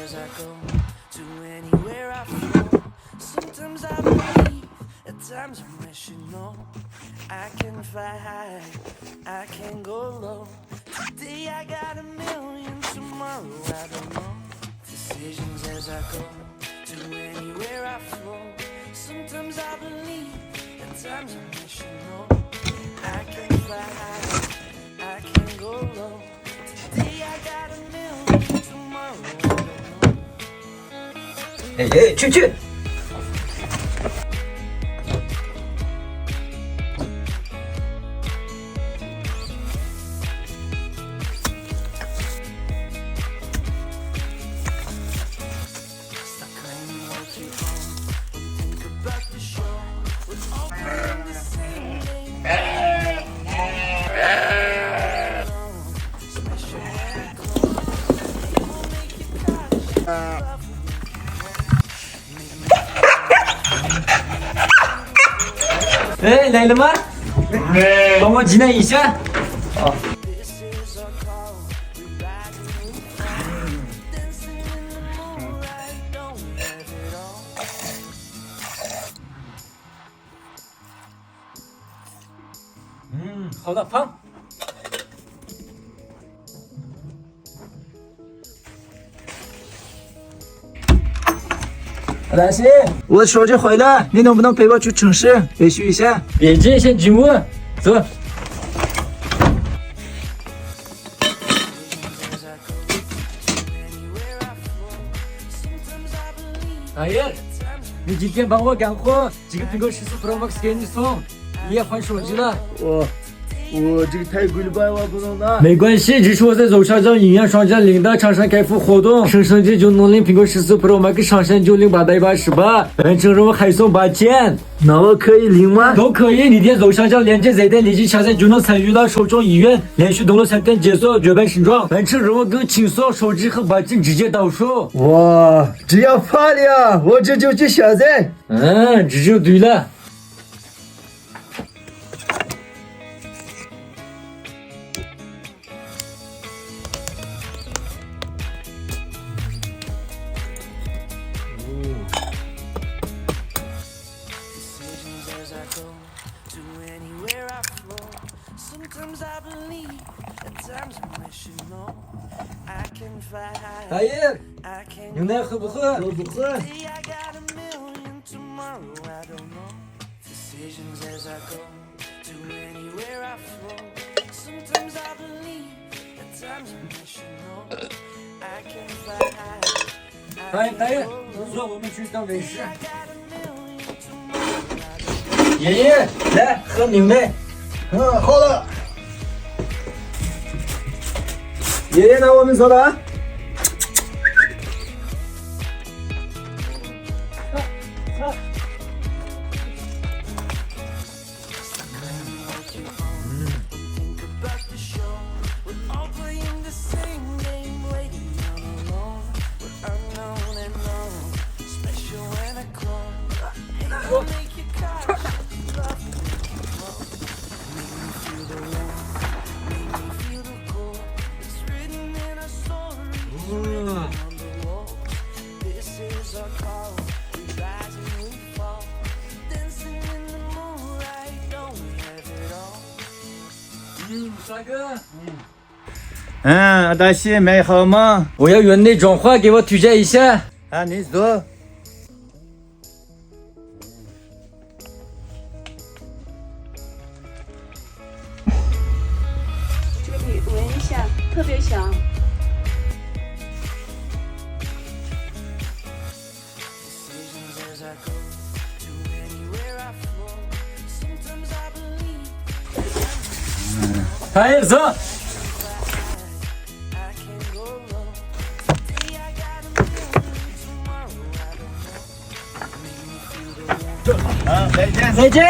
as I go to anywhere I flow. Sometimes I believe, at times I wish you know. I can fly high, I can go low. Today I got a million, tomorrow I don't know. Decisions as I go to anywhere I flow. Sometimes I believe, at times I wish you know. I can fly high, I can go low. Today I got a million, tomorrow I don't know. 去去。哎，来了吗？帮我挤奶一下。好。好的，放。老师，我的手机坏了，你能不能陪我去城市维修一下？别急，先进屋，走。大爷，你今天帮我干活，这个苹果14 Pro Max 给你送，你也换手机了。我这个太贵了吧，我不能拿。没关系，这是我在右下角营养商家领的厂商开服活动，升级就能领苹果14 Pro Max 上线就领888，完成任务还送8000。那我可以领吗？都可以，你点右下角链接再点立即下载就能参与到首中医院连续登录3天解锁绝版身装，完成任务更轻松，手机和8000直接到手。哇，这样发了，我这就去下载。这就对了。大爷，牛奶喝不喝？我不喝。大爷，坐，我们去倒美食。爷爷，来喝牛奶。好了。爷爷，那我们走了啊。帅哥，大西买好吗？我要园内装潢，给我推荐一下。你说。这个你闻一下，特别香。大爷走。再见。再见。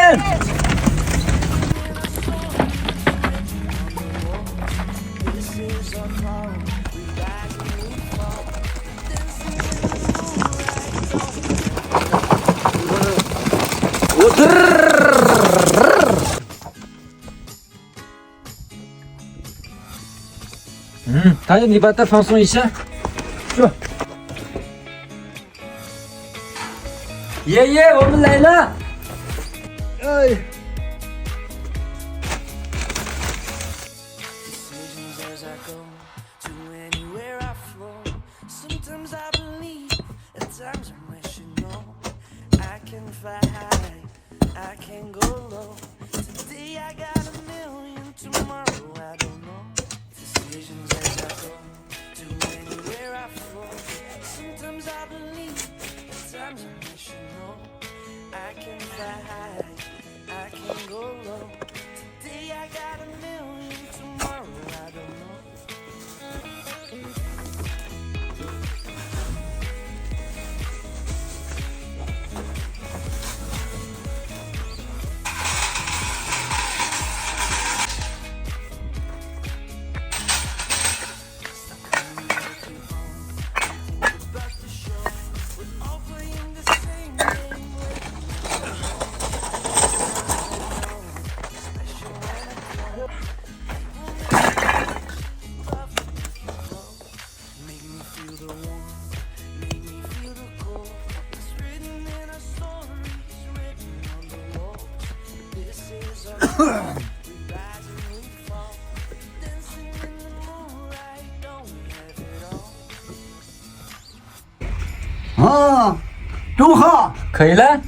大爷，你把它放松一下。是。Ye, oğlum Leyla. Ay. Decisions as I go to anywhere I flow. Sometimes I believe, at times I'm wishing no. I can fly high, I can go low. Today I got a million, tomorrow I don't know. Decisions as I go to anywhere I flow. Sometimes I believe, at times I'm wishing no. I can fly high, I can go low. Today I got a million, tomorrow I don't know. About the show, we're all playing the same game. Special when I come. Love will make you glow. Make me feel the warmth, make me feel the cold. It's written in our stories, written on the walls. This is our life. We rise and we fall. Dancing in the moonlight, don't we have it all? 啊，中浩，可以了。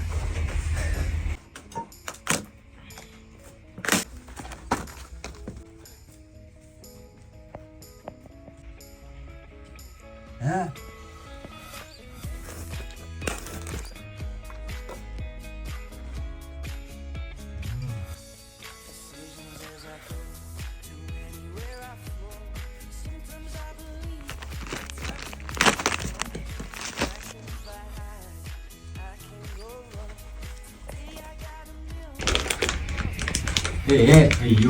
哎， Decisions as I go to anywhere I flow. Sometimes I believe, I can fly high, I can go low. Today I got a million.哎呦。